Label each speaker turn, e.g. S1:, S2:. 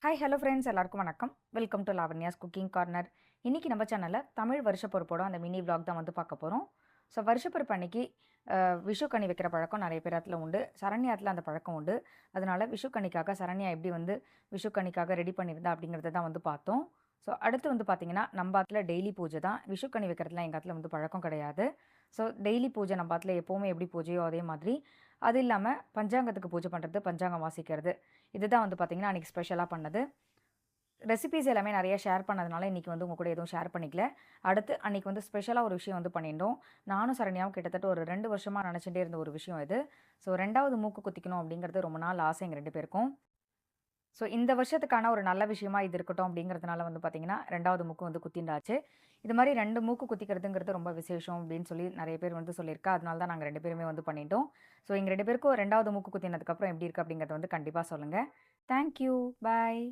S1: Hi hello friends எல்லாருக்கும் வணக்கம். Welcome to Lavanya's cooking corner. இன்றைக்கி நம்ம சேனலில் தமிழ் வருஷப்பொறுப்போட அந்த மினி vlog தான் வந்து பார்க்க போகிறோம். ஸோ வருஷப்பொறுப்பு அன்னைக்கு விஷு கனி வைக்கிற பழக்கம் நிறைய பேர் இடத்துல உண்டு. சரண்யாத்தில் அந்த பழக்கம் உண்டு. அதனால் விஷு கனிக்காக சரண்யா எப்படி வந்து விஷு கனிக்காக ரெடி பண்ணியிருந்தா அப்படிங்கிறத தான் வந்து பார்த்தோம். ஸோ அடுத்து வந்து பார்த்திங்கன்னா நம்ம ஆத்தில் டெய்லி பூஜை தான். விஷு கனி வைக்கிறதுலாம் எங்கள் ஆத்தில் வந்து பழக்கம் கிடையாது. ஸோ டெய்லி பூஜை நம்ம ஆத்தில் எப்போவுமே எப்படி பூஜையோ அதே மாதிரி. அது இல்லாமல் பஞ்சாங்கத்துக்கு பூஜை பண்ணுறது, பஞ்சாங்கம் வாசிக்கிறது, இதுதான் வந்து பார்த்திங்கன்னா அன்றைக்கி ஸ்பெஷலாக பண்ணது. ரெசிபீஸ் எல்லாமே நிறைய ஷேர் பண்ணதுனால இன்றைக்கி வந்து உங்கள் கூட எதுவும் ஷேர் பண்ணிக்கல. அடுத்து அன்றைக்கி வந்து ஸ்பெஷலாக ஒரு விஷயம் வந்து பண்ணியிருந்தோம். நானும் சரண்யாவும் கிட்டத்தட்ட ஒரு 2 வருஷமாக நினச்சிட்டே இருந்த ஒரு விஷயம் இது. ஸோ 2வது மூக்கு குத்திக்கணும் அப்படிங்கிறது ரொம்ப நாள் ஆசை எங்கள் 2 பேருக்கும். ஸோ இந்த வருஷத்துக்கான ஒரு நல்ல விஷயமா இது இருக்கட்டும் அப்படிங்கிறதுனால வந்து பார்த்திங்கன்னா 2வது மூக்கு வந்து குத்திண்டாச்சு. இது மாதிரி 2 மூக்கு குத்திக்கிறதுங்கிறது ரொம்ப விசேஷம் அப்படின்னு சொல்லி நிறைய பேர் வந்து சொல்லியிருக்கா. அதனால தான் நாங்கள் 2 பேருமே வந்து பண்ணிட்டோம். ஸோ எங்கள் 2 பேருக்கும் 2வது மூக்கு குத்தினதுக்கப்புறம் எப்படி இருக்குது அப்படிங்கிறத வந்து கண்டிப்பாக சொல்லுங்கள். தேங்க்யூ. பாய்.